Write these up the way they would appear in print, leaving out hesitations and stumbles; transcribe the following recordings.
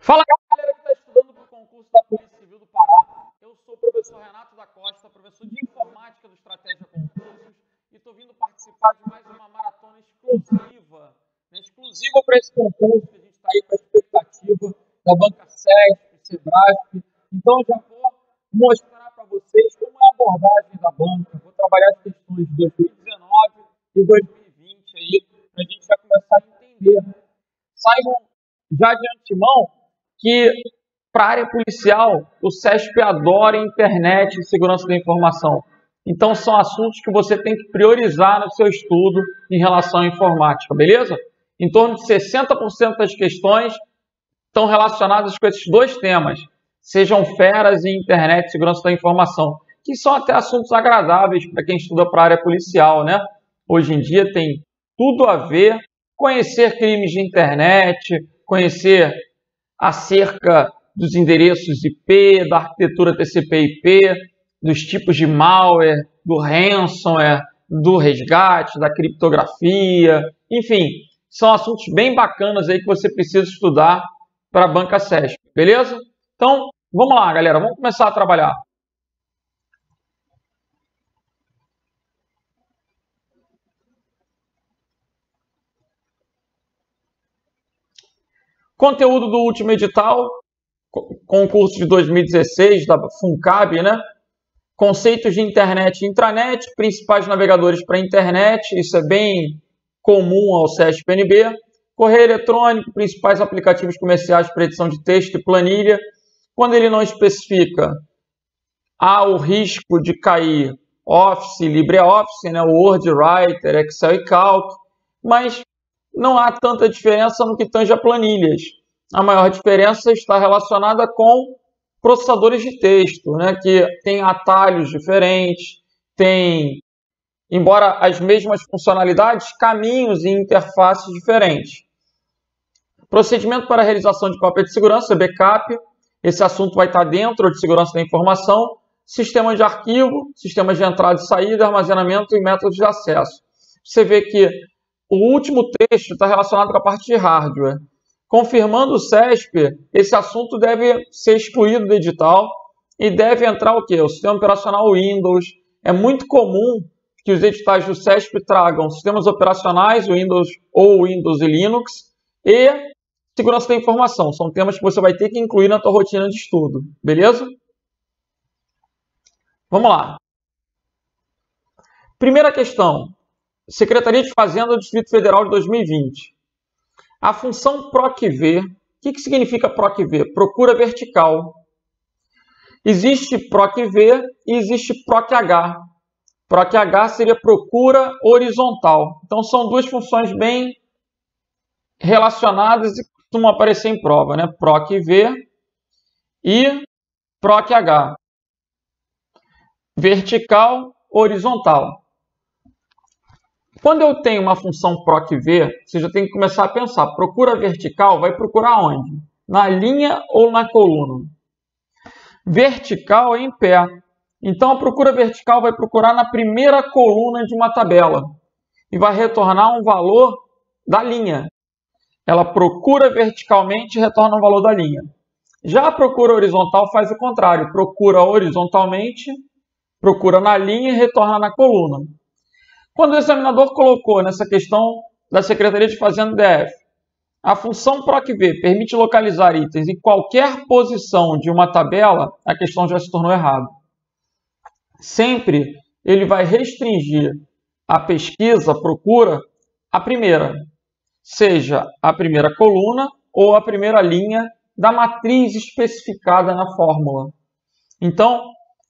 Fala, galera que está estudando para o concurso da Polícia Civil do Pará. Eu sou o professor Renato da Costa, professor de Informática do Estratégia Concursos, e estou vindo participar de mais uma maratona exclusiva, exclusiva para esse concurso, que a gente está aí com a expectativa da Banca SESP, Sebrasp. Então, eu já vou mostrar para vocês como é a abordagem da banca. Vou trabalhar as questões de 2019 e 2020 aí, para a gente já começar a entender. Saibam já de antemão que, para a área policial, o SESP adora internet e segurança da informação. Então, são assuntos que você tem que priorizar no seu estudo em relação à informática, beleza? Em torno de 60% das questões estão relacionadas com esses dois temas. Sejam feras em internet e segurança da informação, que são até assuntos agradáveis para quem estuda para a área policial, né? Hoje em dia tem tudo a ver, conhecer crimes de internet, conhecer acerca dos endereços IP, da arquitetura TCP/IP, dos tipos de malware, do ransomware, do resgate, da criptografia, enfim, são assuntos bem bacanas aí que você precisa estudar para a Banca SESP, beleza? Então, vamos lá, galera, vamos começar a trabalhar. Conteúdo do último edital, concurso de 2016 da FUNCAB, né? Conceitos de internet e intranet, principais navegadores para internet, isso é bem comum ao SESP-NB. Correio eletrônico, principais aplicativos comerciais para edição de texto e planilha. Quando ele não especifica, há o risco de cair Office, LibreOffice, né? Word, Writer, Excel e Calc, mas não há tanta diferença no que tange a planilhas. A maior diferença está relacionada com processadores de texto, né, que tem atalhos diferentes, tem, embora as mesmas funcionalidades, caminhos e interfaces diferentes. Procedimento para a realização de cópia de segurança, backup. Esse assunto vai estar dentro de segurança da informação. Sistema de arquivo, sistemas de entrada e saída, armazenamento e métodos de acesso. Você vê que o último trecho está relacionado com a parte de hardware. Confirmando o SESP, esse assunto deve ser excluído do edital e deve entrar o quê? O sistema operacional Windows. É muito comum que os editais do SESP tragam sistemas operacionais, Windows ou Windows e Linux, e segurança da informação. São temas que você vai ter que incluir na tua rotina de estudo, beleza? Vamos lá. Primeira questão. Secretaria de Fazenda do Distrito Federal de 2020. A função PROC-V, o que significa PROC-V? Procura vertical. Existe PROC-V e existe PROC-H. PROC-H seria procura horizontal. Então, são duas funções bem relacionadas e costumam aparecer em prova, né? PROC-V e PROC-H. Vertical, horizontal. Quando eu tenho uma função PROC-V, você já tem que começar a pensar. Procura vertical vai procurar onde? Na linha ou na coluna? Vertical é em pé. Então, a procura vertical vai procurar na primeira coluna de uma tabela e vai retornar um valor da linha. Ela procura verticalmente e retorna um valor da linha. Já a procura horizontal faz o contrário. Procura horizontalmente, procura na linha e retorna na coluna. Quando o examinador colocou nessa questão da Secretaria de Fazenda DF, a função PROC-V permite localizar itens em qualquer posição de uma tabela, a questão já se tornou errada. Sempre ele vai restringir a pesquisa, a procura, à primeira, seja a primeira coluna ou a primeira linha da matriz especificada na fórmula. Então,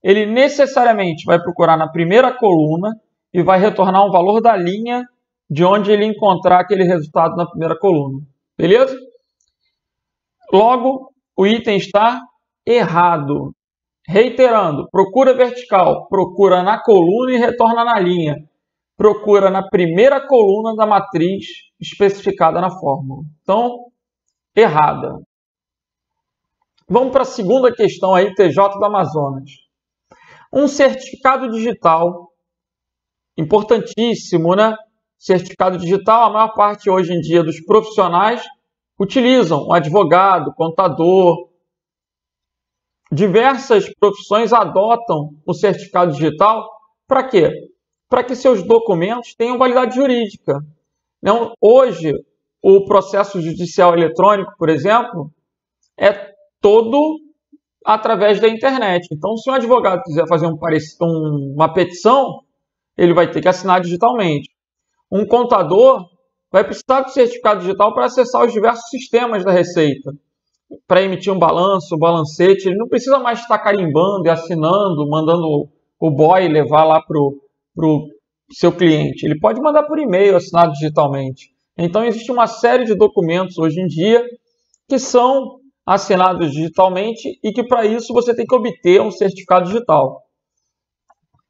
ele necessariamente vai procurar na primeira coluna e vai retornar um valor da linha de onde ele encontrar aquele resultado na primeira coluna. Beleza? Logo, o item está errado. Reiterando, procura vertical, procura na coluna e retorna na linha. Procura na primeira coluna da matriz especificada na fórmula. Então, errada. Vamos para a segunda questão aí, TJ do Amazonas. Um certificado digital importantíssimo, né? Certificado digital, a maior parte hoje em dia dos profissionais utilizam, um advogado, contador, diversas profissões adotam o certificado digital para quê? Para que seus documentos tenham validade jurídica. Então, hoje, o processo judicial eletrônico, por exemplo, é todo através da internet. Então, se um advogado quiser fazer uma petição, ele vai ter que assinar digitalmente. Um contador vai precisar do certificado digital para acessar os diversos sistemas da Receita, para emitir um balanço, um balancete. Ele não precisa mais estar carimbando e assinando, mandando o boy levar lá para o seu cliente. Ele pode mandar por e-mail, assinado digitalmente. Então, existe uma série de documentos hoje em dia que são assinados digitalmente e que, para isso, você tem que obter um certificado digital.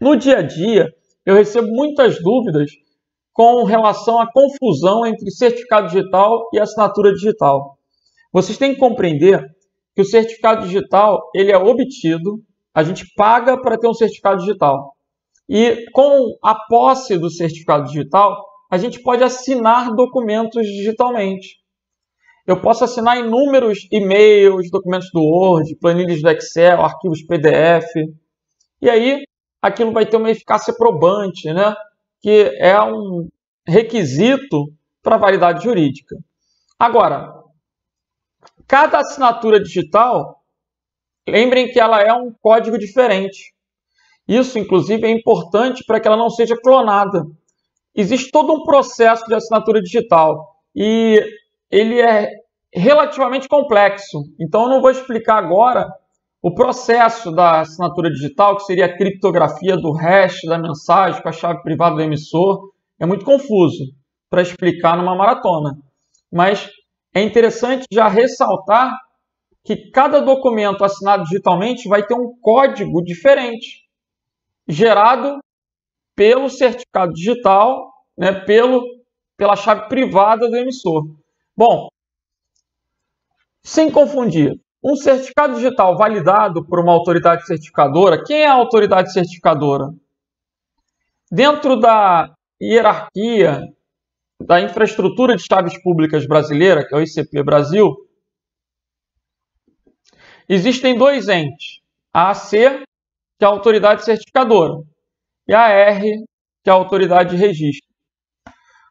No dia a dia, eu recebo muitas dúvidas com relação à confusão entre certificado digital e assinatura digital. Vocês têm que compreender que o certificado digital ele é obtido, a gente paga para ter um certificado digital. E com a posse do certificado digital, a gente pode assinar documentos digitalmente. Eu posso assinar inúmeros e-mails, documentos do Word, planilhas do Excel, arquivos PDF. E aí, aquilo vai ter uma eficácia probante, né? Que é um requisito para validade jurídica. Agora, cada assinatura digital, lembrem que ela é um código diferente. Isso, inclusive, é importante para que ela não seja clonada. Existe todo um processo de assinatura digital e ele é relativamente complexo. Então, eu não vou explicar agora o processo da assinatura digital, que seria a criptografia do hash da mensagem com a chave privada do emissor. É muito confuso para explicar numa maratona. Mas é interessante já ressaltar que cada documento assinado digitalmente vai ter um código diferente, gerado pelo certificado digital, né, pela chave privada do emissor. Bom, sem confundir, um certificado digital validado por uma autoridade certificadora, quem é a autoridade certificadora? Dentro da hierarquia da infraestrutura de chaves públicas brasileira, que é o ICP Brasil, existem dois entes, a AC, que é a autoridade certificadora, e a AR, que é a autoridade de registro.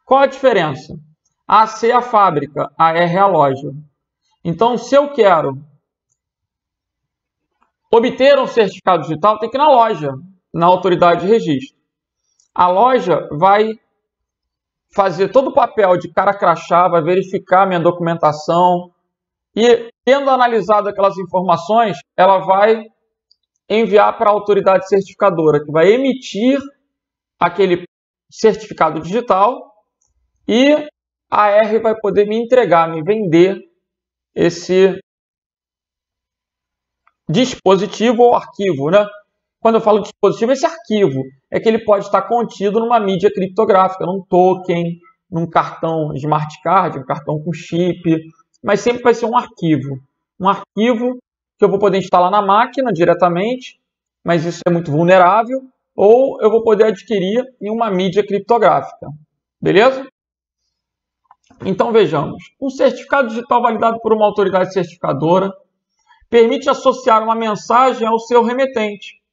Qual a diferença? A AC é a fábrica, a AR é a loja. Então, se eu quero obter um certificado digital, tem que ir na loja, na autoridade de registro. A loja vai fazer todo o papel de cara crachá, vai verificar minha documentação e, tendo analisado aquelas informações, ela vai enviar para a autoridade certificadora, que vai emitir aquele certificado digital e a AR vai poder me entregar, me vender esse dispositivo ou arquivo, né? Quando eu falo dispositivo, esse arquivo é que ele pode estar contido numa mídia criptográfica, num token, num cartão smart card, um cartão com chip, mas sempre vai ser um arquivo. Um arquivo que eu vou poder instalar na máquina diretamente, mas isso é muito vulnerável, ou eu vou poder adquirir em uma mídia criptográfica. Beleza? Então vejamos. Um certificado digital validado por uma autoridade certificadora permite associar uma mensagem ao seu remetente.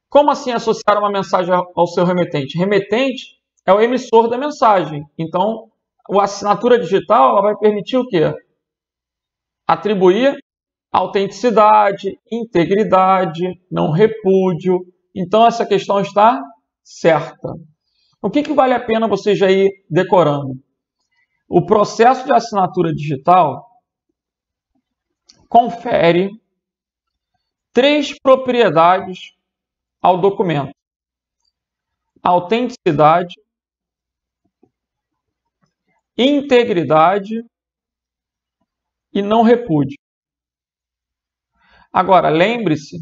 Como assim associar uma mensagem ao seu remetente? Remetente é o emissor da mensagem. Então, a assinatura digital ela vai permitir o quê? Atribuir autenticidade, integridade, não repúdio. Então, essa questão está certa. O que vale a pena você já ir decorando? O processo de assinatura digital confere 3 propriedades ao documento: autenticidade, integridade e não repúdio. Agora, lembre-se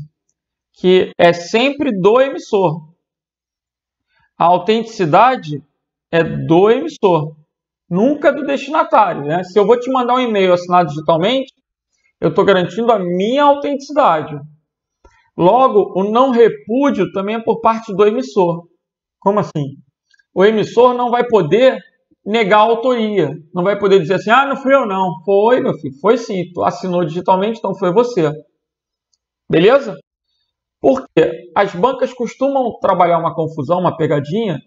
que é sempre do emissor. A autenticidade é do emissor, nunca do destinatário, né? Se eu vou te mandar um e-mail assinado digitalmente, eu estou garantindo a minha autenticidade. Logo, o não repúdio também é por parte do emissor. Como assim? O emissor não vai poder negar a autoria. Não vai poder dizer assim, ah, não fui eu não. Foi, meu filho, foi sim. Tu assinou digitalmente, então foi você. Beleza? Porque as bancas costumam trabalhar uma confusão, uma pegadinha,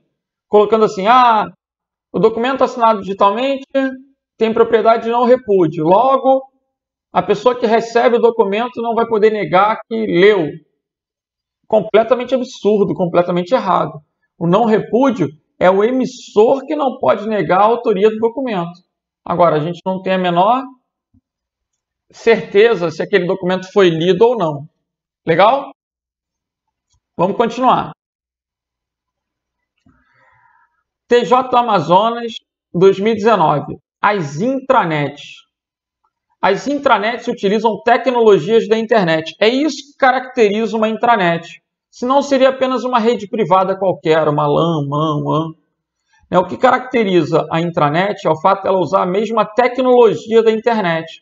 colocando assim, ah, o documento assinado digitalmente tem propriedade de não repúdio. Logo, a pessoa que recebe o documento não vai poder negar que leu. Completamente absurdo, completamente errado. O não repúdio é o emissor que não pode negar a autoria do documento. Agora, a gente não tem a menor certeza se aquele documento foi lido ou não. Legal? Vamos continuar. TJ Amazonas 2019. As intranets. As intranets utilizam tecnologias da internet. É isso que caracteriza uma intranet. Senão seria apenas uma rede privada qualquer, uma LAN, WAN. O que caracteriza a intranet é o fato de ela usar a mesma tecnologia da internet.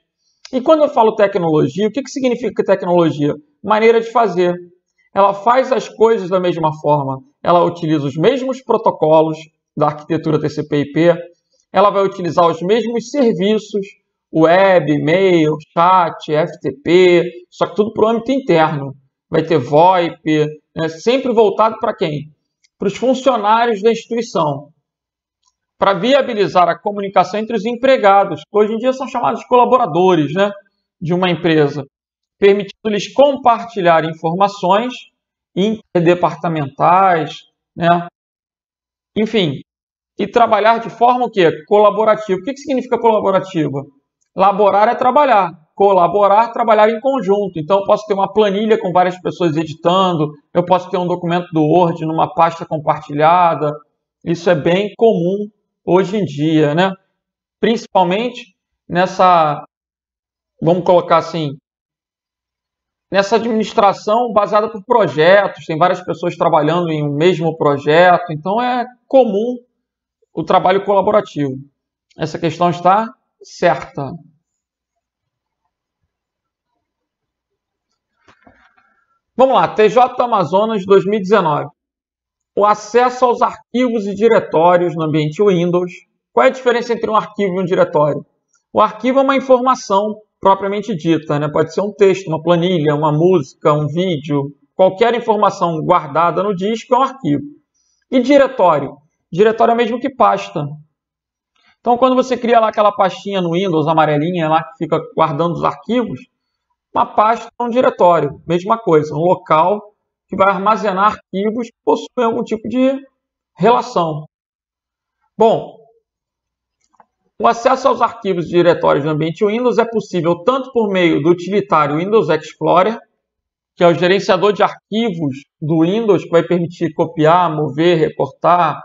E quando eu falo tecnologia, o que significa tecnologia? Maneira de fazer. Ela faz as coisas da mesma forma. Ela utiliza os mesmos protocolos da arquitetura TCP/IP. Ela vai utilizar os mesmos serviços, web, e-mail, chat, FTP, só que tudo para o âmbito interno. Vai ter VoIP, sempre voltado para quem? Para os funcionários da instituição. Para viabilizar a comunicação entre os empregados, que hoje em dia são chamados de colaboradores, de uma empresa, permitindo-lhes compartilhar informações interdepartamentais, enfim, e trabalhar de forma o quê? Colaborativa. O que significa colaborativa? Laborar é trabalhar. Colaborar, trabalhar em conjunto. Então, eu posso ter uma planilha com várias pessoas editando, eu posso ter um documento do Word numa pasta compartilhada. Isso é bem comum hoje em dia, Principalmente nessa, vamos colocar assim, nessa administração baseada por projetos, tem várias pessoas trabalhando em um mesmo projeto, então é comum o trabalho colaborativo. Essa questão está certa. Vamos lá, TJ Amazonas 2019. O acesso aos arquivos e diretórios no ambiente Windows. Qual é a diferença entre um arquivo e um diretório? O arquivo é uma informação propriamente dita, Pode ser um texto, uma planilha, uma música, um vídeo, qualquer informação guardada no disco é um arquivo. E diretório? Diretório é o mesmo que pasta. Então, quando você cria lá aquela pastinha no Windows, amarelinha, lá que fica guardando os arquivos, uma pasta é um diretório, mesma coisa, um local que vai armazenar arquivos que possuem algum tipo de relação. Bom, o acesso aos arquivos e diretórios no ambiente Windows é possível tanto por meio do utilitário Windows Explorer, que é o gerenciador de arquivos do Windows, que vai permitir copiar, mover, recortar,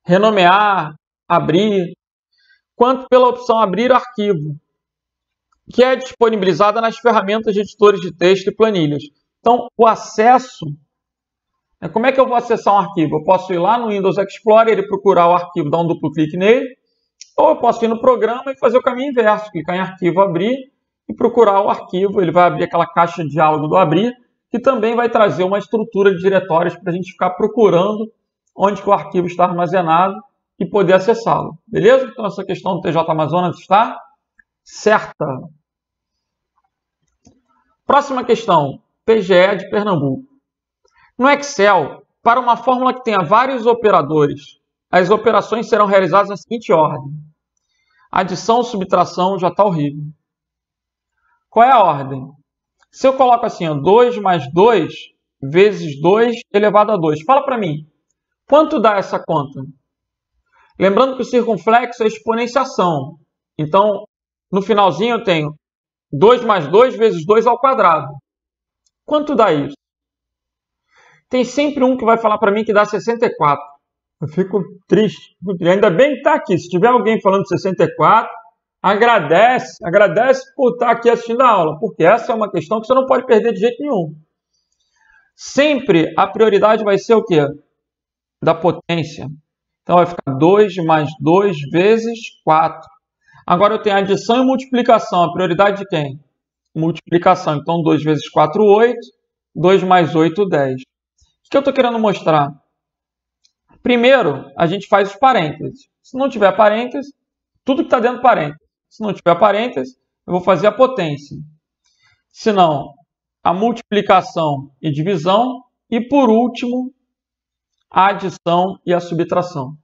renomear, abrir, quanto pela opção Abrir Arquivo, que é disponibilizada nas ferramentas de editores de texto e planilhas. Então, o acesso... Como é que eu vou acessar um arquivo? Eu posso ir lá no Windows Explorer e procurar o arquivo, dar um duplo clique nele, ou eu posso ir no programa e fazer o caminho inverso, clicar em Arquivo, Abrir e procurar o arquivo. Ele vai abrir aquela caixa de diálogo do Abrir, que também vai trazer uma estrutura de diretórios para a gente ficar procurando onde que o arquivo está armazenado e poder acessá-lo. Beleza? Então, essa questão do TJ Amazonas está certa. Próxima questão, PGE de Pernambuco. No Excel, para uma fórmula que tenha vários operadores, as operações serão realizadas na seguinte ordem. Adição, subtração, já está horrível. Qual é a ordem? Se eu coloco assim, 2 mais 2 vezes 2 elevado a 2. Fala para mim, quanto dá essa conta? Lembrando que o circunflexo é exponenciação. Então, no finalzinho eu tenho 2 mais 2 vezes 2 ao quadrado. Quanto dá isso? Tem sempre um que vai falar para mim que dá 64. Eu fico triste. Ainda bem que está aqui. Se tiver alguém falando 64, agradece por estar aqui assistindo a aula, porque essa é uma questão que você não pode perder de jeito nenhum. Sempre a prioridade vai ser o quê? Da potência. Então vai ficar 2 mais 2 vezes 4. Agora eu tenho adição e multiplicação. A prioridade de quem? Multiplicação. Então 2 vezes 4, 8. 2 mais 8, 10. O que eu estou querendo mostrar? Primeiro, a gente faz os parênteses. Se não tiver parênteses, tudo que está dentro do parênteses. Se não tiver parênteses, eu vou fazer a potência. Se não, a multiplicação e divisão. E, por último, a adição e a subtração.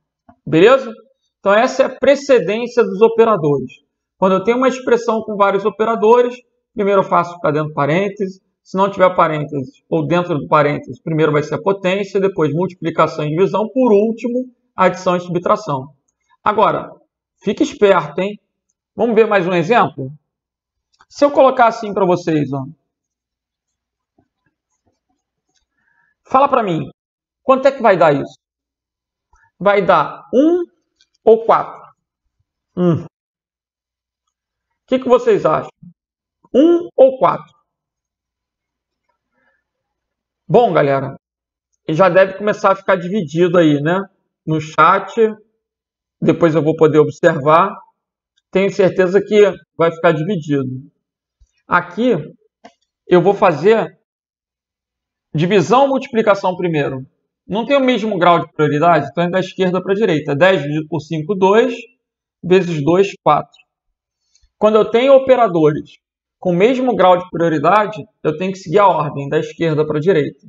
Beleza? Então, essa é a precedência dos operadores. Quando eu tenho uma expressão com vários operadores, primeiro eu faço ficar dentro do parênteses. Se não tiver parênteses ou dentro do parênteses, primeiro vai ser a potência, depois multiplicação e divisão, por último, adição e subtração. Agora, fique esperto, hein? Vamos ver mais um exemplo? Se eu colocar assim para vocês, ó. Fala para mim, quanto é que vai dar isso? Vai dar 1 ou 4? O que vocês acham? 1 ou 4? Bom, galera, já deve começar a ficar dividido aí, né? No chat, depois eu vou poder observar. Tenho certeza que vai ficar dividido. Aqui, eu vou fazer divisão ou multiplicação primeiro. Não tem o mesmo grau de prioridade, então é da esquerda para a direita. 10 dividido por 5, 2, vezes 2, 4. Quando eu tenho operadores com o mesmo grau de prioridade, eu tenho que seguir a ordem, da esquerda para a direita.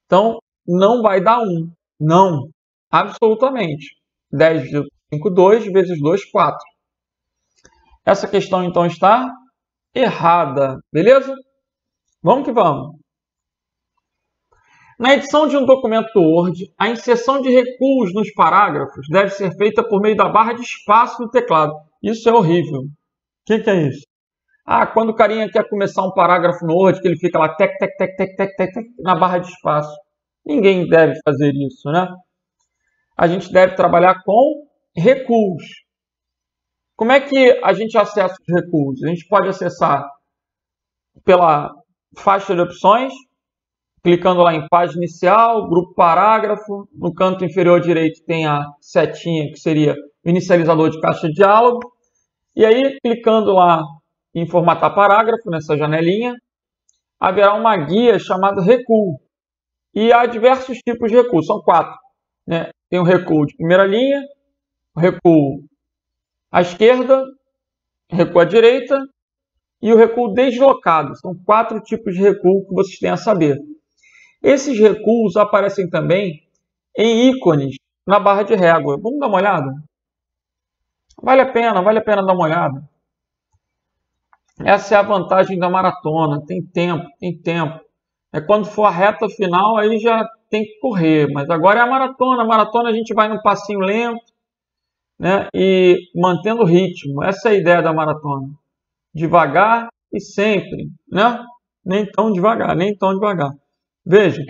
Então, não vai dar 1. Não, absolutamente. 10 dividido por 5, 2, vezes 2, 4. Essa questão, então, está errada. Beleza? Vamos que vamos. Na edição de um documento Word, a inserção de recuos nos parágrafos deve ser feita por meio da barra de espaço do teclado. Isso é horrível. O que é isso? Ah, quando o carinha quer começar um parágrafo no Word, que ele fica lá, tec, tec, tec, tec, tec, tec, tec, na barra de espaço. Ninguém deve fazer isso, né? A gente deve trabalhar com recuos. Como é que a gente acessa os recuos? A gente pode acessar pela faixa de opções, clicando lá em página inicial, grupo parágrafo. No canto inferior direito tem a setinha, que seria o inicializador de caixa de diálogo. E aí, clicando lá em formatar parágrafo, nessa janelinha, haverá uma guia chamada recuo. E há diversos tipos de recuo, são 4. Né? Tem o recuo de primeira linha, o recuo à esquerda, o recuo à direita e o recuo deslocado. São 4 tipos de recuo que vocês têm a saber. Esses recuos aparecem também em ícones na barra de régua. Vamos dar uma olhada? Vale a pena dar uma olhada. Essa é a vantagem da maratona. Tem tempo. É quando for a reta final, aí já tem que correr. Mas agora é a maratona. A maratona a gente vai num passinho lento, né? E mantendo o ritmo. Essa é a ideia da maratona. Devagar e sempre, né? Nem tão devagar. Veja,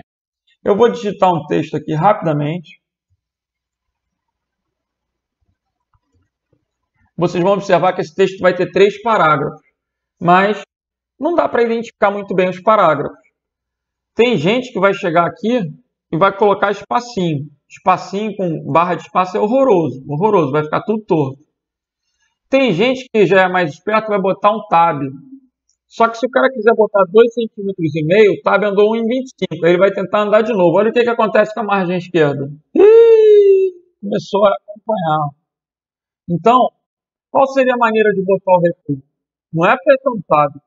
eu vou digitar um texto aqui rapidamente. Vocês vão observar que esse texto vai ter 3 parágrafos, mas não dá para identificar muito bem os parágrafos. Tem gente que vai chegar aqui e vai colocar espacinho. Espacinho com barra de espaço é horroroso, vai ficar tudo torto. Tem gente que já é mais esperto, vai botar um tab. Só que se o cara quiser botar 2,5 cm, o tab andou 1,25. Aí ele vai tentar andar de novo. Olha o que acontece com a margem esquerda. Começou a acompanhar. Então, qual seria a maneira de botar o recuo? Não é apertando tab.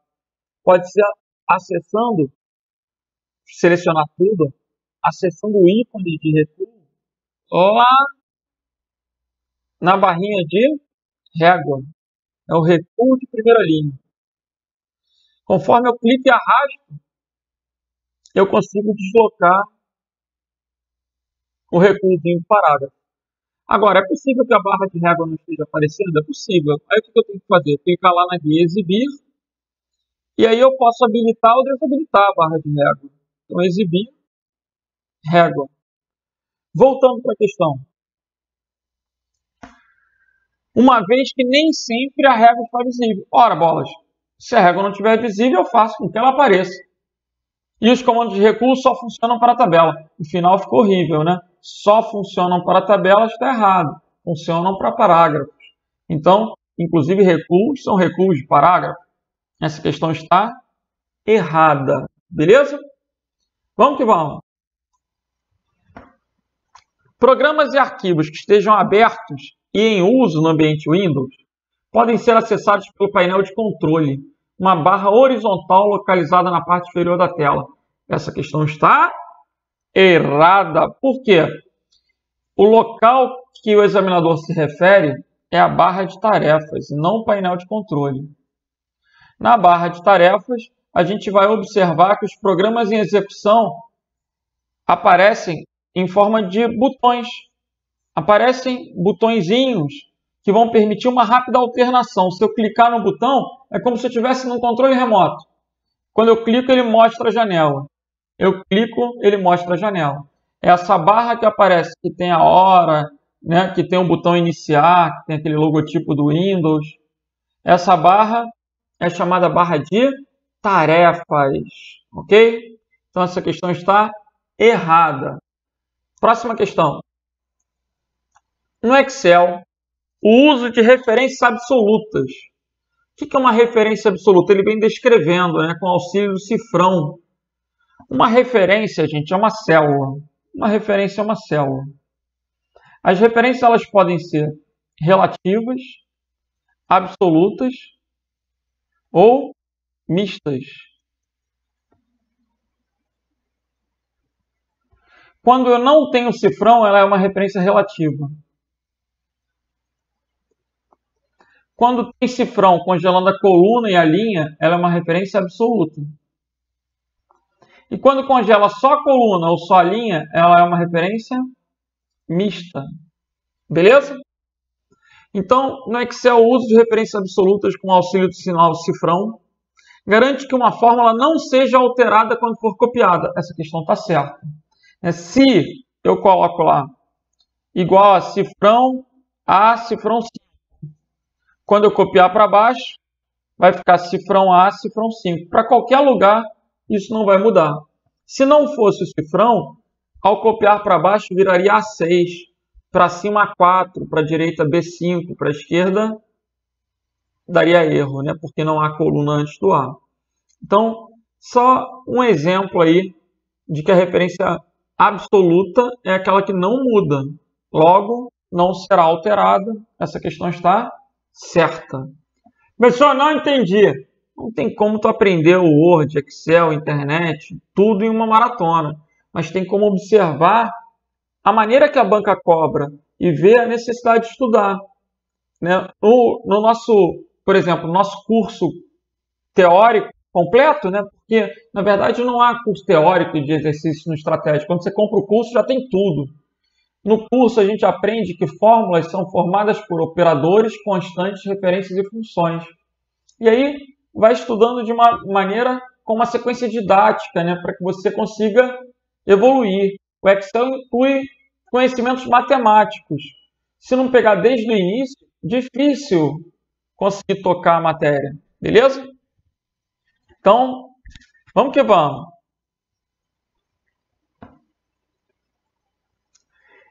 Pode ser acessando, selecionar tudo, acessando o ícone de recuo lá na barrinha de régua. É o recuo de primeira linha. Conforme eu clico e arrasto, eu consigo deslocar o recuozinho do parágrafo. Agora, é possível que a barra de régua não esteja aparecendo? É possível. Aí o que eu tenho que fazer? Clicar lá na guia exibir, e aí eu posso habilitar ou desabilitar a barra de régua. Então, exibir, régua. Voltando para a questão. Uma vez que nem sempre a régua está visível. Ora, bolas, se a régua não estiver visível, eu faço com que ela apareça. E os comandos de recuo só funcionam para a tabela. O final ficou horrível, né? Só funcionam para a tabela, está errado. Funcionam para parágrafos. Então, inclusive, recuos são recuos de parágrafo. Essa questão está errada. Beleza? Vamos que vamos. Programas e arquivos que estejam abertos e em uso no ambiente Windows podem ser acessados pelo painel de controle, uma barra horizontal localizada na parte inferior da tela. Essa questão está errada. Por quê? O local que o examinador se refere é a barra de tarefas, não o painel de controle. Na barra de tarefas, a gente vai observar que os programas em execução aparecem em forma de botões. Aparecem botõezinhos que vão permitir uma rápida alternação. Se eu clicar no botão, é como se eu estivesse num controle remoto. Quando eu clico, ele mostra a janela. Eu clico, ele mostra a janela. Essa barra que aparece, que tem a hora, né, que tem um botão iniciar, que tem aquele logotipo do Windows. Essa barra é chamada barra de tarefas, ok? Então essa questão está errada. Próxima questão. No Excel, o uso de referências absolutas. O que é uma referência absoluta? Ele vem descrevendo, né, com auxílio do cifrão. Uma referência, gente, é uma célula. Uma referência é uma célula. As referências elas podem ser relativas, absolutas ou mistas. Quando eu não tenho cifrão, ela é uma referência relativa. Quando tem cifrão congelando a coluna e a linha, ela é uma referência absoluta. E quando congela só a coluna ou só a linha, ela é uma referência mista. Beleza? Então, no Excel, o uso de referências absolutas com auxílio do sinal cifrão garante que uma fórmula não seja alterada quando for copiada. Essa questão está certa. Se eu coloco lá igual a cifrão 5, quando eu copiar para baixo, vai ficar cifrão A, cifrão 5. Para qualquer lugar, isso não vai mudar. Se não fosse o cifrão, ao copiar para baixo, viraria A6. Para cima A4, para a direita B5, para a esquerda, daria erro, né? Porque não há coluna antes do A. Então, só um exemplo aí de que a referência absoluta é aquela que não muda. Logo, não será alterada. Essa questão está certa. Pessoal, não entendi. Não tem como tu aprender o Word, Excel, internet, tudo em uma maratona. Mas tem como observar a maneira que a banca cobra e ver a necessidade de estudar. Né? No nosso, por exemplo, no nosso curso teórico completo, né? Porque, na verdade, não há curso teórico de exercício no estratégico. Quando você compra o curso, já tem tudo. No curso, a gente aprende que fórmulas são formadas por operadores, constantes, referências e funções. E aí, vai estudando de uma maneira com uma sequência didática, né? Para que você consiga evoluir. O Excel inclui conhecimentos matemáticos. Se não pegar desde o início, difícil conseguir tocar a matéria. Beleza? Então, vamos que vamos.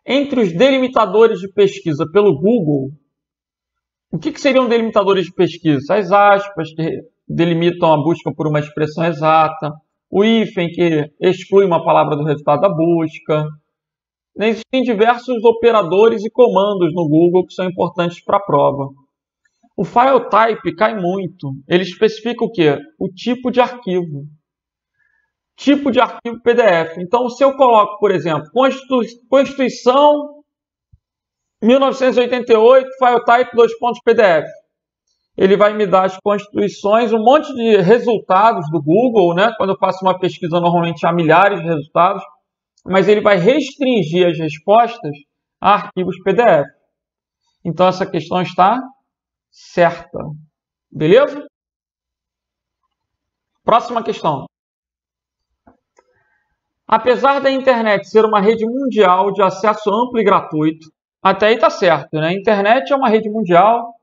Entre os delimitadores de pesquisa pelo Google, o que seriam delimitadores de pesquisa? As aspas, que delimitam a busca por uma expressão exata, o hífen, que exclui uma palavra do resultado da busca. Existem diversos operadores e comandos no Google que são importantes para a prova. O file type cai muito. Ele especifica o quê? O tipo de arquivo. Tipo de arquivo PDF. Então, se eu coloco, por exemplo, Constituição 1988, file type 2.pdf. Ele vai me dar as constituições, um monte de resultados do Google, né? Quando eu faço uma pesquisa, normalmente há milhares de resultados, mas ele vai restringir as respostas a arquivos PDF. Então, essa questão está certa. Beleza? Próxima questão. Apesar da internet ser uma rede mundial de acesso amplo e gratuito, até aí está certo, né? A internet é uma rede mundial,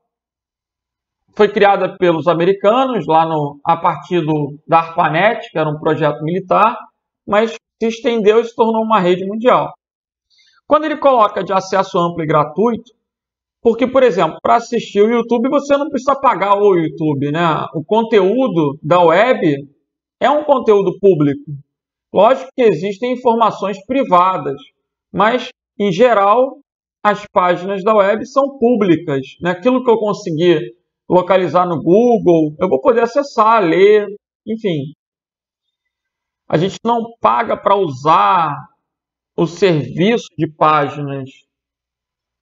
foi criada pelos americanos lá a partir da ARPANET, que era um projeto militar, mas se estendeu e se tornou uma rede mundial. Quando ele coloca de acesso amplo e gratuito, porque, por exemplo, para assistir o YouTube, você não precisa pagar o YouTube, né? O conteúdo da web é um conteúdo público. Lógico que existem informações privadas, mas, em geral, as páginas da web são públicas, né? Aquilo que eu conseguir localizar no Google, eu vou poder acessar, ler, enfim. A gente não paga para usar o serviço de páginas,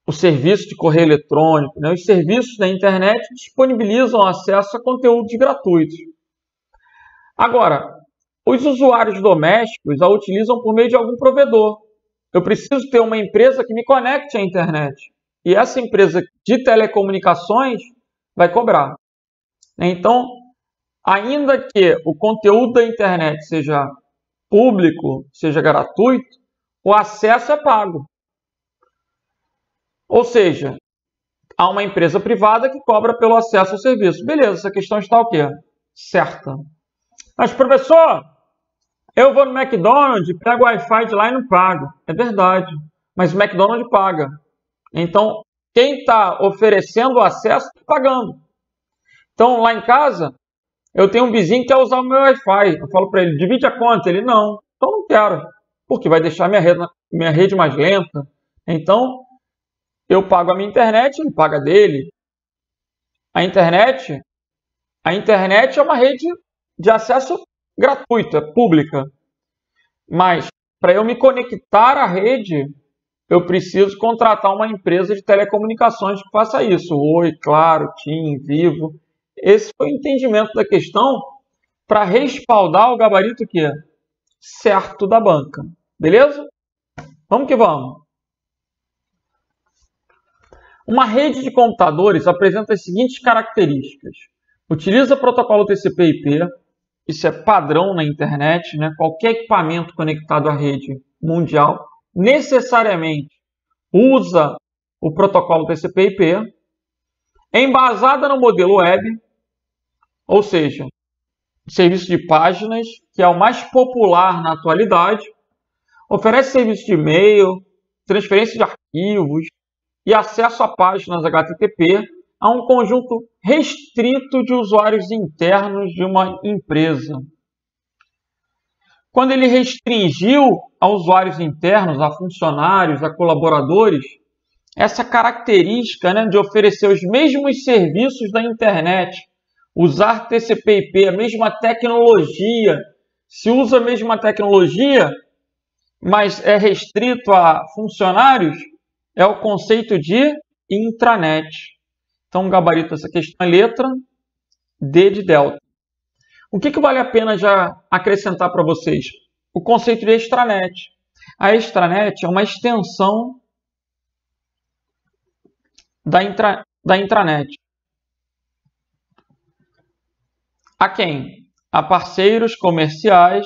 o serviço de correio eletrônico, né? Os serviços da internet disponibilizam acesso a conteúdos gratuitos. Agora, os usuários domésticos a utilizam por meio de algum provedor. Eu preciso ter uma empresa que me conecte à internet. E essa empresa de telecomunicações vai cobrar. Então, ainda que o conteúdo da internet seja público, seja gratuito, o acesso é pago. Ou seja, há uma empresa privada que cobra pelo acesso ao serviço. Beleza, essa questão está o quê? Certa. Mas, professor, eu vou no McDonald's, pego o Wi-Fi de lá e não pago. É verdade, mas o McDonald's paga. Então, quem está oferecendo o acesso está pagando. Então, lá em casa, eu tenho um vizinho que quer usar o meu Wi-Fi. Eu falo para ele, divide a conta. Ele, não. Então, não quero, porque vai deixar minha rede mais lenta. Então, eu pago a minha internet, ele paga dele. A internet é uma rede de acesso gratuito, é pública. Mas, para eu me conectar à rede, eu preciso contratar uma empresa de telecomunicações que faça isso. Oi, Claro, TIM, Vivo. Esse foi o entendimento da questão para respaldar o gabarito que é certo da banca. Beleza? Vamos que vamos. Uma rede de computadores apresenta as seguintes características. Utiliza protocolo TCP/IP. Isso é padrão na internet, né? Qualquer equipamento conectado à rede mundial necessariamente usa o protocolo TCP/IP. É embasada no modelo web, ou seja, serviço de páginas, que é o mais popular na atualidade. Oferece serviço de e-mail, transferência de arquivos e acesso a páginas HTTP a um conjunto restrito de usuários internos de uma empresa. Quando ele restringiu a usuários internos, a funcionários, a colaboradores, essa característica, né, de oferecer os mesmos serviços da internet, usar TCP/IP, a mesma tecnologia, se usa a mesma tecnologia, mas é restrito a funcionários, é o conceito de intranet. Então, gabarito essa questão é letra D de delta. O que vale a pena já acrescentar para vocês? O conceito de extranet. A extranet é uma extensão da intranet. A quem? A parceiros comerciais,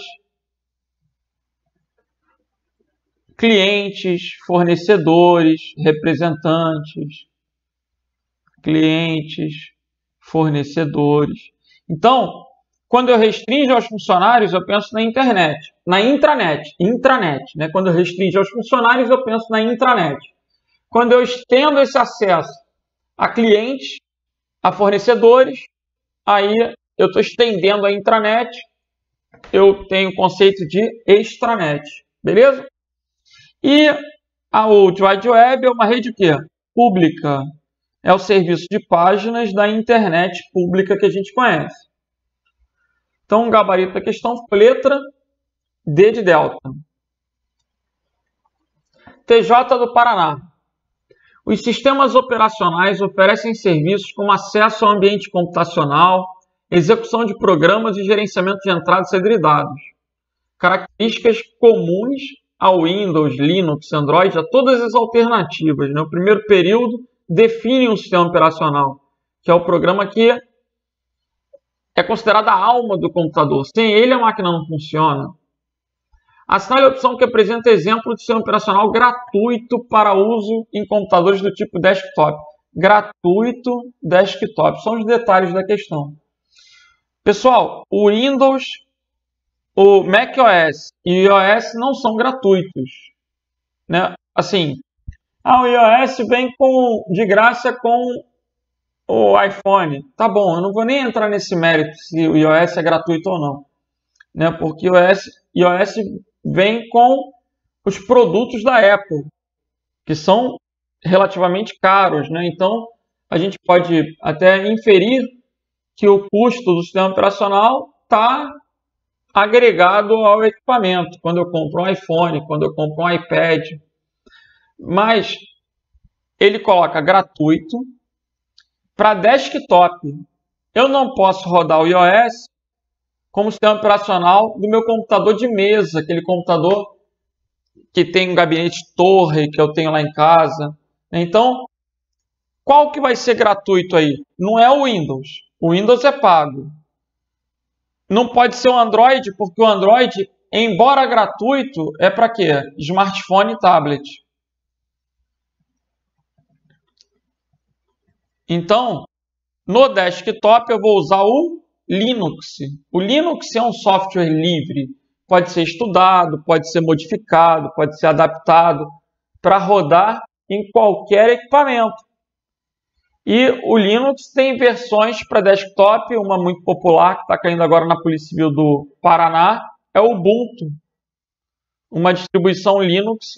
clientes, fornecedores, representantes, clientes, fornecedores. Então, quando eu restringo aos funcionários, eu penso na internet, na intranet, né? Quando eu restringo aos funcionários, eu penso na intranet. Quando eu estendo esse acesso a clientes, a fornecedores, aí eu estou estendendo a intranet, eu tenho o conceito de extranet, beleza? E a World Wide Web é uma rede o quê? Pública. É o serviço de páginas da internet pública que a gente conhece. Então, o gabarito da questão foi letra D de delta. TJ do Paraná. Os sistemas operacionais oferecem serviços como acesso ao ambiente computacional, execução de programas e gerenciamento de entrada e saída de dados. Características comuns ao Windows, Linux, Android, a todas as alternativas. No primeiro período, define um sistema operacional, que é o programa que é considerado a alma do computador. Sem ele, a máquina não funciona. Assinale a opção que apresenta exemplo de sistema operacional gratuito para uso em computadores do tipo desktop. Gratuito desktop. São os detalhes da questão. Pessoal, o Windows, o macOS e o iOS não são gratuitos, né? Assim, o iOS vem de graça com o iPhone. Tá bom, eu não vou nem entrar nesse mérito se o iOS é gratuito ou não, né? Porque o iOS vem com os produtos da Apple, que são relativamente caros, né? Então, a gente pode até inferir que o custo do sistema operacional está agregado ao equipamento, quando eu compro um iPhone, quando eu compro um iPad. Mas ele coloca gratuito para desktop. Eu não posso rodar o iOS como sistema operacional do meu computador de mesa, aquele computador que tem um gabinete torre que eu tenho lá em casa. Então, qual que vai ser gratuito aí? Não é o Windows. O Windows é pago. Não pode ser o Android, porque o Android, embora gratuito, é para quê? Smartphone e tablet. Então, no desktop eu vou usar o Linux. O Linux é um software livre. Pode ser estudado, pode ser modificado, pode ser adaptado para rodar em qualquer equipamento. E o Linux tem versões para desktop, uma muito popular que está caindo agora na Polícia Civil do Paraná, é o Ubuntu, uma distribuição Linux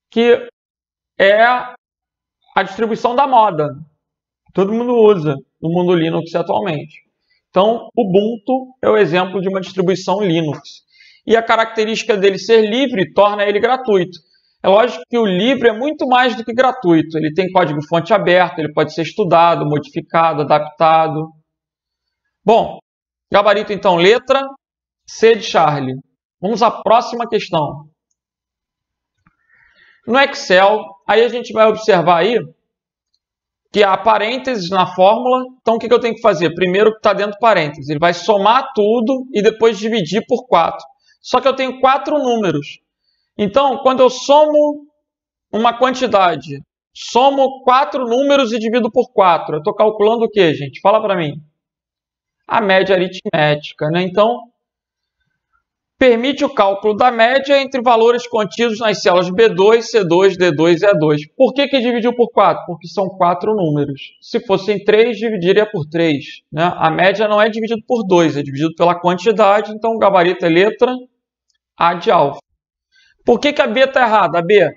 que é a distribuição da moda. Todo mundo usa no mundo Linux atualmente. Então, o Ubuntu é o exemplo de uma distribuição Linux. E a característica dele ser livre torna ele gratuito. É lógico que o livre é muito mais do que gratuito. Ele tem código-fonte aberto, ele pode ser estudado, modificado, adaptado. Bom, gabarito então, letra C de Charlie. Vamos à próxima questão. No Excel, aí a gente vai observar aí que há parênteses na fórmula. Então, o que eu tenho que fazer? Primeiro, que está dentro do parênteses. Ele vai somar tudo e depois dividir por 4. Só que eu tenho 4 números. Então, quando eu somo uma quantidade, somo 4 números e divido por 4. Eu estou calculando o quê, gente? Fala para mim. A média aritmética, né? Então, permite o cálculo da média entre valores contidos nas células B2, C2, D2 e E2. Por que dividiu por 4? Porque são 4 números. Se fossem 3, dividiria por 3. Né? A média não é dividida por 2, é dividido pela quantidade. Então, o gabarito é letra A de alfa. Por que a B está errada? A B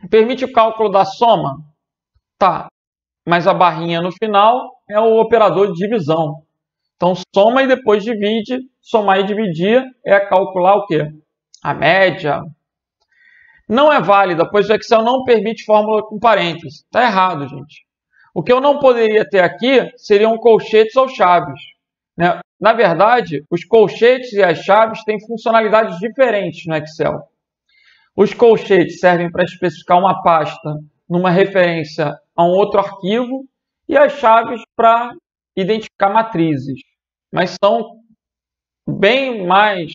permite o cálculo da soma? Tá. Mas a barrinha no final é o operador de divisão. Então, soma e depois divide. Somar e dividir é calcular o quê? A média. Não é válida, pois o Excel não permite fórmula com parênteses. Está errado, gente. O que eu não poderia ter aqui seriam colchetes ou chaves. Né? Na verdade, os colchetes e as chaves têm funcionalidades diferentes no Excel. Os colchetes servem para especificar uma pasta numa referência a um outro arquivo e as chaves para identificar matrizes. Mas são bem mais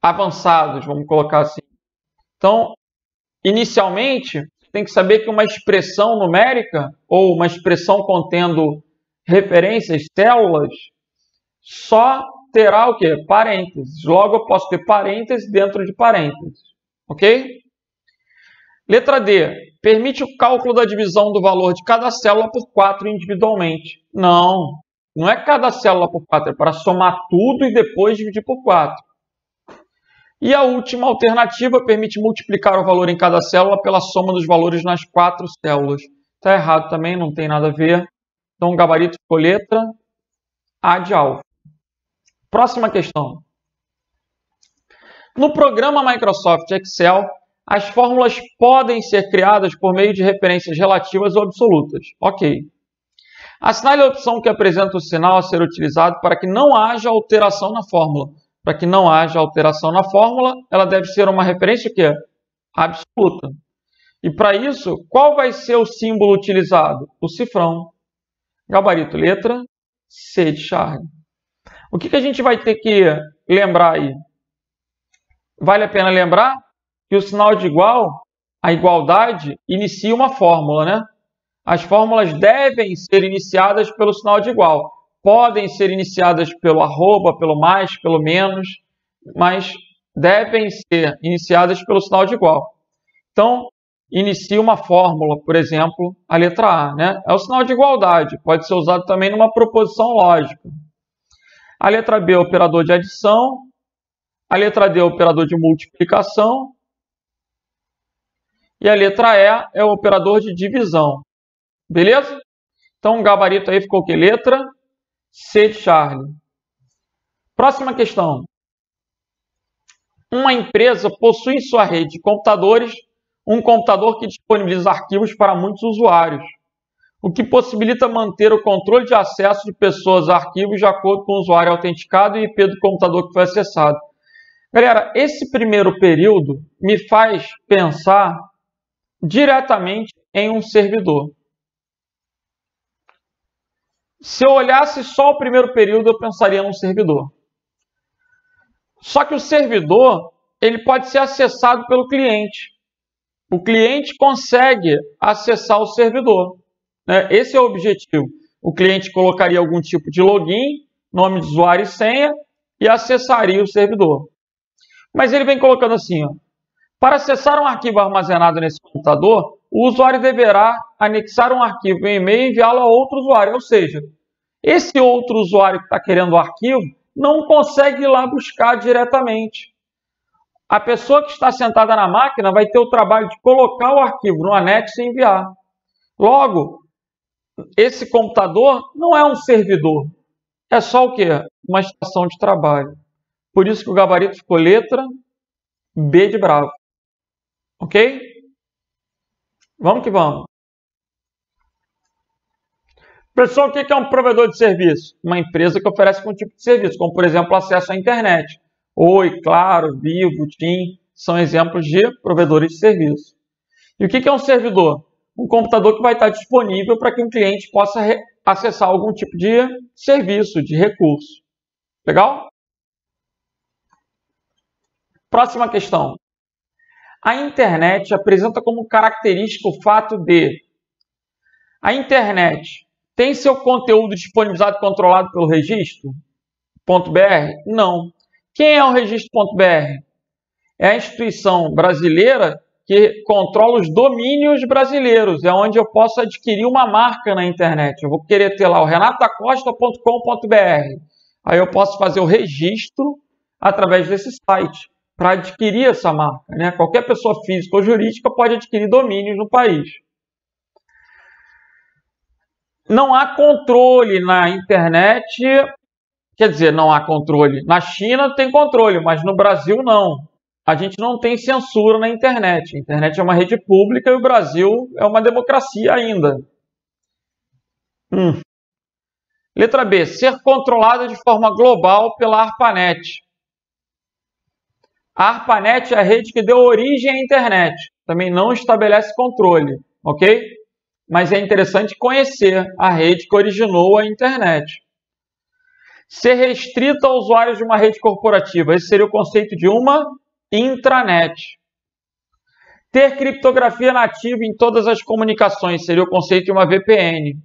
avançados, vamos colocar assim. Então, inicialmente, tem que saber que uma expressão numérica ou uma expressão contendo referências, células, só terá o quê? Parênteses. Logo, eu posso ter parênteses dentro de parênteses. Ok? Letra D. Permite o cálculo da divisão do valor de cada célula por 4 individualmente. Não é cada célula por 4, é para somar tudo e depois dividir por 4. E a última alternativa permite multiplicar o valor em cada célula pela soma dos valores nas 4 células. Está errado também, não tem nada a ver. Então, o gabarito ficou letra A de alfa. Próxima questão. No programa Microsoft Excel, as fórmulas podem ser criadas por meio de referências relativas ou absolutas. Ok. Assinale a opção que apresenta o sinal a ser utilizado para que não haja alteração na fórmula. Para que não haja alteração na fórmula, ela deve ser uma referência o quê? Absoluta. E para isso, qual vai ser o símbolo utilizado? O cifrão. Gabarito, letra C de Charlie. O que a gente vai ter que lembrar aí? Vale a pena lembrar que o sinal de igual, a igualdade, inicia uma fórmula, né? As fórmulas devem ser iniciadas pelo sinal de igual. Podem ser iniciadas pelo arroba, pelo mais, pelo menos, mas devem ser iniciadas pelo sinal de igual. Então, inicia uma fórmula, por exemplo, a letra A, né? É o sinal de igualdade, pode ser usado também numa proposição lógica. A letra B é o operador de adição, a letra D é o operador de multiplicação, E a letra E é o operador de divisão. Beleza? Então o gabarito aí ficou o quê? Letra C de Charlie. Próxima questão. Uma empresa possui em sua rede de computadores um computador que disponibiliza arquivos para muitos usuários, o que possibilita manter o controle de acesso de pessoas a arquivos de acordo com o usuário autenticado e IP do computador que foi acessado. Galera, esse primeiro período me faz pensar diretamente em um servidor. Se eu olhasse só o primeiro período, eu pensaria num servidor. Só que o servidor, ele pode ser acessado pelo cliente. O cliente consegue acessar o servidor, né? Esse é o objetivo. O cliente colocaria algum tipo de login, nome de usuário e senha e acessaria o servidor. Mas ele vem colocando assim, ó, para acessar um arquivo armazenado nesse computador, o usuário deverá anexar um arquivo em e-mail e enviá-lo a outro usuário. Ou seja, esse outro usuário que está querendo o arquivo não consegue ir lá buscar diretamente. A pessoa que está sentada na máquina vai ter o trabalho de colocar o arquivo no anexo e enviar. Logo, esse computador não é um servidor. É só o quê? Uma estação de trabalho. Por isso que o gabarito ficou letra B de bravo. Ok? Vamos que vamos. Pessoal, o que é um provedor de serviço? Uma empresa que oferece algum tipo de serviço, como por exemplo acesso à internet. Oi, Claro, Vivo, TIM, são exemplos de provedores de serviço. E o que é um servidor? Um computador que vai estar disponível para que um cliente possa acessar algum tipo de serviço, de recurso. Legal? Próxima questão. A internet apresenta como característica o fato de a internet tem seu conteúdo disponibilizado e controlado pelo registro .br? Não. Quem é o registro.br? É a instituição brasileira que controla os domínios brasileiros. É onde eu posso adquirir uma marca na internet. Eu vou querer ter lá o renatacosta.com.br. Aí eu posso fazer o registro através desse site para adquirir essa marca, né? Qualquer pessoa física ou jurídica pode adquirir domínios no país. Não há controle na internet, quer dizer, não há controle. Na China tem controle, mas no Brasil não. A gente não tem censura na internet. A internet é uma rede pública e o Brasil é uma democracia ainda. Letra B. Ser controlada de forma global pela ARPANET. A ARPANET é a rede que deu origem à internet. Também não estabelece controle, ok? Mas é interessante conhecer a rede que originou a internet. Ser restrita a usuários de uma rede corporativa. Esse seria o conceito de uma intranet. Ter criptografia nativa em todas as comunicações. Seria o conceito de uma VPN.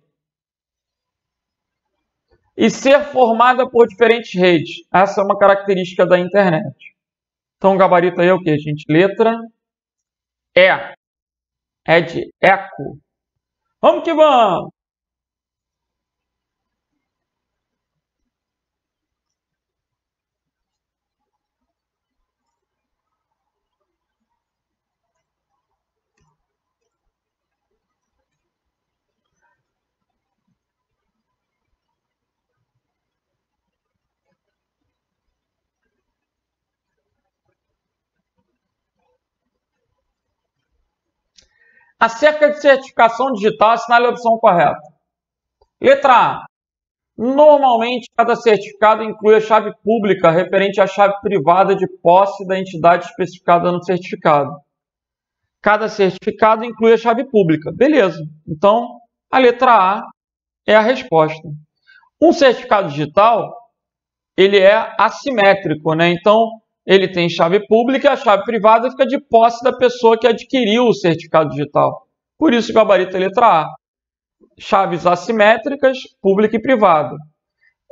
E ser formada por diferentes redes. Essa é uma característica da internet. Então o gabarito aí é o que, gente? Letra E. É de eco. Vamos que vamos! Acerca de certificação digital, assinale a opção correta. Letra A. Normalmente, cada certificado inclui a chave pública referente à chave privada de posse da entidade especificada no certificado. Cada certificado inclui a chave pública. Beleza. Então, a letra A é a resposta. Um certificado digital, ele é assimétrico, né? Então, ele tem chave pública e a chave privada fica de posse da pessoa que adquiriu o certificado digital. Por isso, o gabarito é letra A. Chaves assimétricas, pública e privada.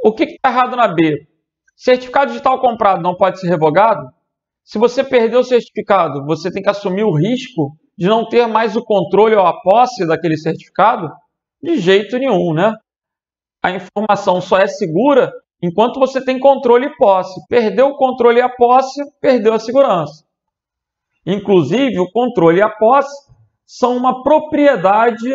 O que está errado na B? Certificado digital comprado não pode ser revogado? Se você perdeu o certificado, você tem que assumir o risco de não ter mais o controle ou a posse daquele certificado? De jeito nenhum, né? A informação só é segura enquanto você tem controle e posse. Perdeu o controle e a posse, perdeu a segurança. Inclusive, o controle e a posse são uma propriedade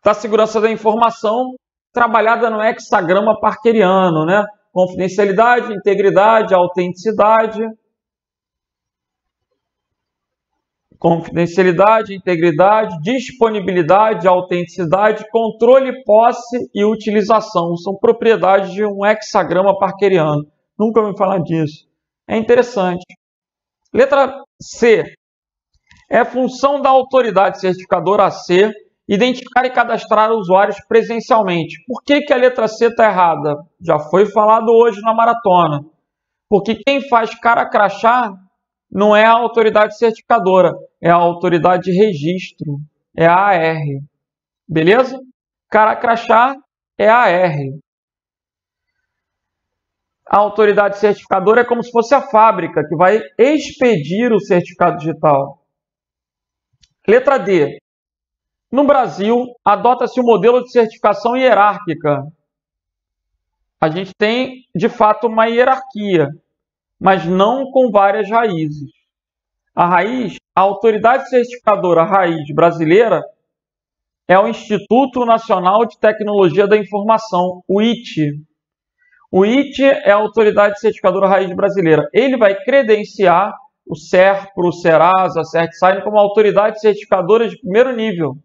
da segurança da informação trabalhada no hexagrama parkeriano, né? Confidencialidade, integridade, autenticidade. Confidencialidade, integridade, disponibilidade, autenticidade, controle, posse e utilização. São propriedades de um hexagrama parkeriano. Nunca ouvi falar disso. É interessante. Letra C. É função da autoridade certificadora AC identificar e cadastrar usuários presencialmente. Por que a letra C está errada? Já foi falado hoje na maratona. Porque quem faz cara crachá não é a autoridade certificadora, é a autoridade de registro, é a AR. Beleza? Cara crachá é a AR. A autoridade certificadora é como se fosse a fábrica que vai expedir o certificado digital. Letra D. No Brasil, adota-se o modelo de certificação hierárquica. A gente tem, de fato, uma hierarquia, mas não com várias raízes. A raiz, a autoridade certificadora raiz brasileira, é o Instituto Nacional de Tecnologia da Informação, o ITE. O ITE é a autoridade certificadora raiz brasileira. Ele vai credenciar o SERPRO, o SERASA, a CertSign como autoridade certificadora de primeiro nível.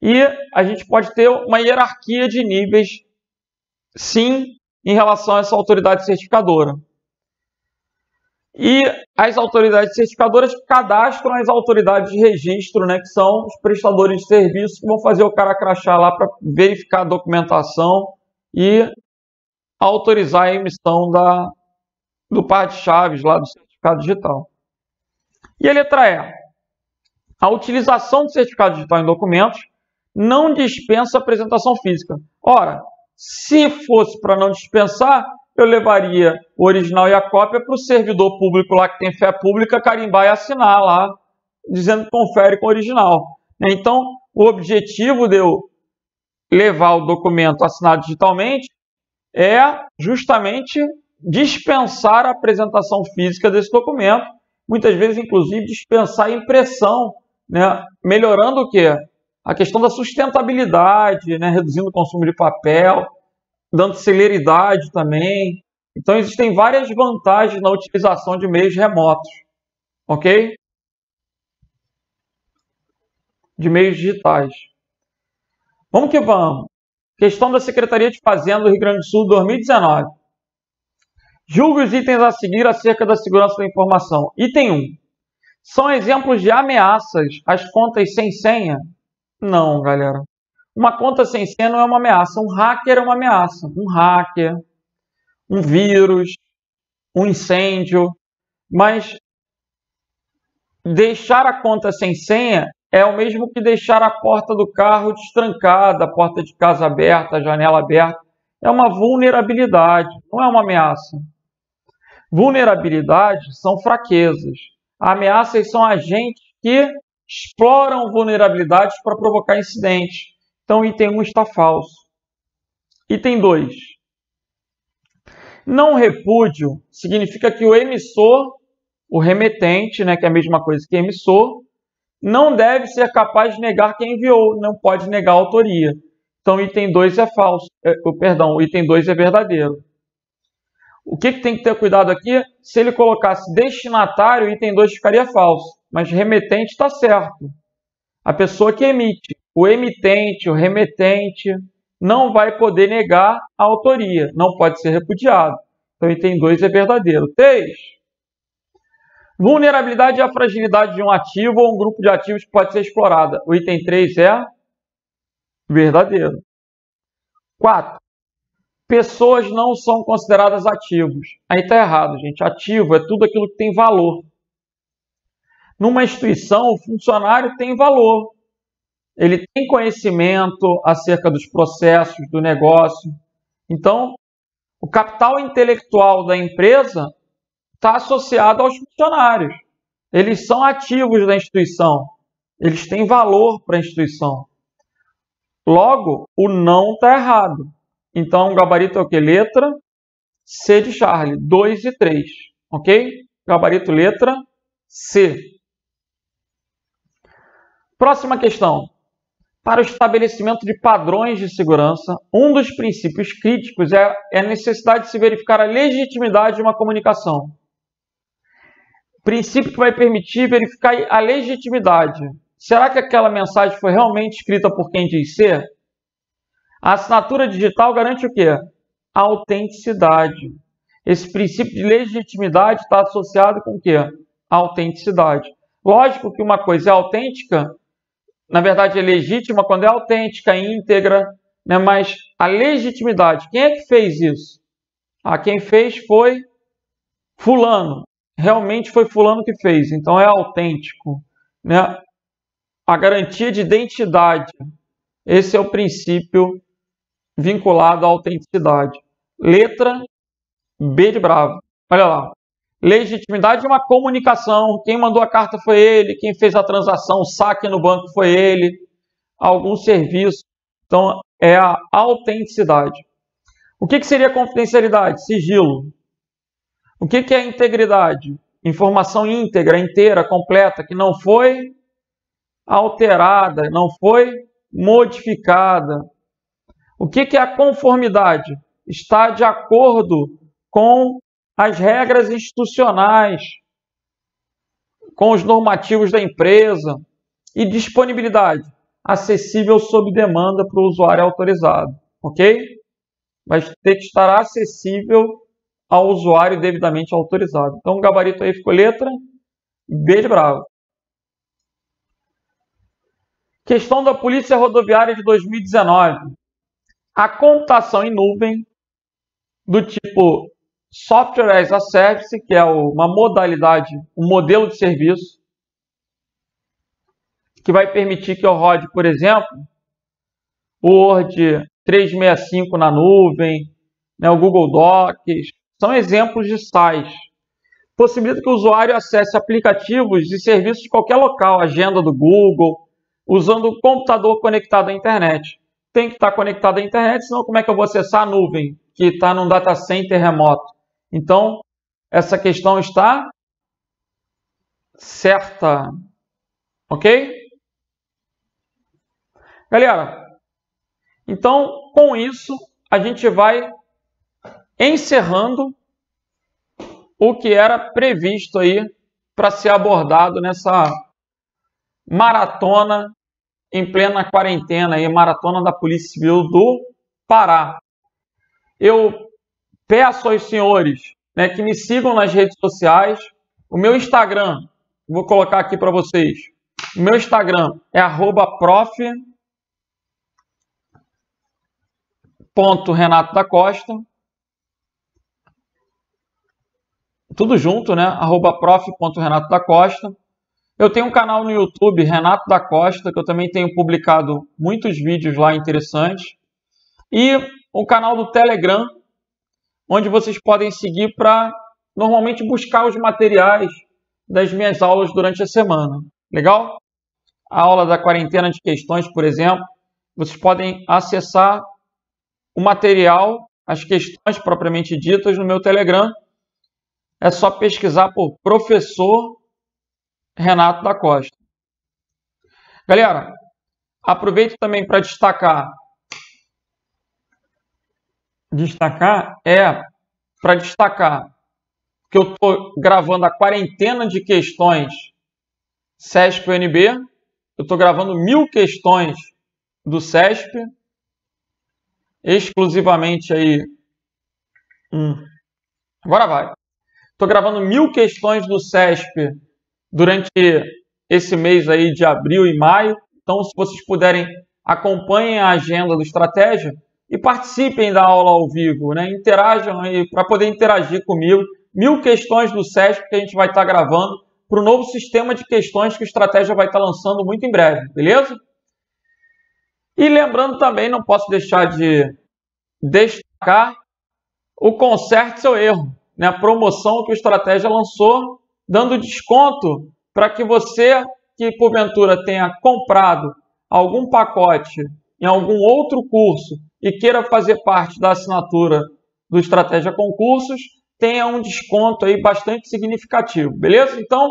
E a gente pode ter uma hierarquia de níveis, sim, em relação a essa autoridade certificadora. E as autoridades certificadoras cadastram as autoridades de registro, né, que são os prestadores de serviço que vão fazer o cara crachá lá para verificar a documentação e autorizar a emissão do par de chaves lá do certificado digital. E a letra E. A utilização do certificado digital em documentos não dispensa apresentação física. Ora, se fosse para não dispensar, eu levaria o original e a cópia para o servidor público lá que tem fé pública carimbar e assinar lá, dizendo que confere com o original. Então, o objetivo de eu levar o documento assinado digitalmente é justamente dispensar a apresentação física desse documento, muitas vezes, inclusive, dispensar a impressão, né? Melhorando o quê? A questão da sustentabilidade, né? Reduzindo o consumo de papel, dando celeridade também. Então, existem várias vantagens na utilização de meios remotos, ok? De meios digitais. Vamos que vamos. Questão da Secretaria de Fazenda do Rio Grande do Sul, 2019. Julgue os itens a seguir acerca da segurança da informação. Item 1. São exemplos de ameaças às contas sem senha? Não, galera. Uma conta sem senha não é uma ameaça. Um hacker é uma ameaça. Um hacker, um vírus, um incêndio. Mas deixar a conta sem senha é o mesmo que deixar a porta do carro destrancada, a porta de casa aberta, a janela aberta. É uma vulnerabilidade, não é uma ameaça. Vulnerabilidades são fraquezas. Ameaças são agentes que exploram vulnerabilidades para provocar incidentes. Então, item 1 está falso. Item 2. Não repúdio significa que o emissor, o remetente, né, que é a mesma coisa que emissor, não deve ser capaz de negar quem enviou, não pode negar a autoria. Então, item 2 é falso. O item 2 é verdadeiro. O que tem que ter cuidado aqui? Se ele colocasse destinatário, o item 2 ficaria falso. Mas remetente está certo. A pessoa que emite, o emitente, o remetente, não vai poder negar a autoria. Não pode ser repudiado. Então, item 2 é verdadeiro. 3. Vulnerabilidade é a fragilidade de um ativo ou um grupo de ativos que pode ser explorada. O item 3 é verdadeiro. 4. Pessoas não são consideradas ativos. Aí está errado, gente. Ativo é tudo aquilo que tem valor. Numa instituição, o funcionário tem valor. Ele tem conhecimento acerca dos processos do negócio. Então, o capital intelectual da empresa está associado aos funcionários. Eles são ativos da instituição. Eles têm valor para a instituição. Logo, o não está errado. Então, o gabarito é o que? Letra C de Charlie, 2 e 3. Ok? Gabarito letra C. Próxima questão. Para o estabelecimento de padrões de segurança, um dos princípios críticos é a necessidade de se verificar a legitimidade de uma comunicação. Princípio que vai permitir verificar a legitimidade. Será que aquela mensagem foi realmente escrita por quem diz ser? A assinatura digital garante o quê? A autenticidade. Esse princípio de legitimidade está associado com o quê? A autenticidade. Lógico que uma coisa é autêntica, na verdade é legítima quando é autêntica, íntegra, né? Mas a legitimidade, quem é que fez isso? Quem fez foi fulano. Realmente foi fulano que fez, então é autêntico, né? A garantia de identidade, esse é o princípio vinculado à autenticidade. Letra B de bravo. Olha lá. Legitimidade de uma comunicação. Quem mandou a carta foi ele, quem fez a transação, o saque no banco foi ele, algum serviço. Então, é a autenticidade. O que seria confidencialidade? Sigilo. O que é integridade? Informação íntegra, inteira, completa, que não foi alterada, não foi modificada. O que é a conformidade? Está de acordo com as regras institucionais, com os normativos da empresa. E disponibilidade? Acessível sob demanda para o usuário autorizado. Ok? Vai ter que estar acessível ao usuário devidamente autorizado. Então o gabarito aí ficou letra B de bravo. Questão da Polícia Rodoviária de 2019. A computação em nuvem do tipo Software as a Service, que é uma modalidade, um modelo de serviço, que vai permitir que eu rode, por exemplo, o Word 365 na nuvem, né, o Google Docs, são exemplos de SaaS. Possibilita que o usuário acesse aplicativos e serviços de qualquer local, agenda do Google, usando o computador conectado à internet. Tem que estar conectado à internet, senão como é que eu vou acessar a nuvem, que está num data center remoto? Então, essa questão está certa. Ok? Galera, então, com isso, a gente vai encerrando o que era previsto aí para ser abordado nessa maratona em plena quarentena, aí, maratona da Polícia Civil do Pará. Eu peço aos senhores, né, que me sigam nas redes sociais. O meu Instagram, vou colocar aqui para vocês. O meu Instagram é @prof.renato_da_costa. Tudo junto, né? @prof.renato_da_costa. Eu tenho um canal no YouTube, Renato da Costa, que eu também tenho publicado muitos vídeos lá interessantes. E o canal do Telegram, onde vocês podem seguir para normalmente buscar os materiais das minhas aulas durante a semana. Legal? A aula da quarentena de questões, por exemplo, vocês podem acessar o material, as questões propriamente ditas no meu Telegram. É só pesquisar por Professor Renato da Costa. Galera, aproveito também para destacar que eu estou gravando a quarentena de questões SESP-UNB. Eu estou gravando 1000 questões do SESP, exclusivamente aí. Agora vai. Estou gravando 1000 questões do SESP durante esse mês aí de abril e maio. Então, se vocês puderem, acompanhem a agenda do Estratégia e participem da aula ao vivo, né? Interajam aí para poder interagir comigo. 1000 questões do SESP que a gente vai estar gravando para o novo sistema de questões que o Estratégia vai estar lançando muito em breve, beleza? E lembrando também, não posso deixar de destacar o Conserte Seu Erro, né? A promoção que o Estratégia lançou, dando desconto para que você que porventura tenha comprado algum pacote em algum outro curso e queira fazer parte da assinatura do Estratégia Concursos, tenha um desconto aí bastante significativo, beleza? Então,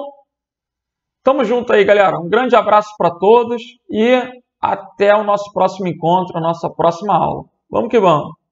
Tamo junto aí, galera. Um grande abraço para todos e até o nosso próximo encontro, a nossa próxima aula. Vamos que vamos!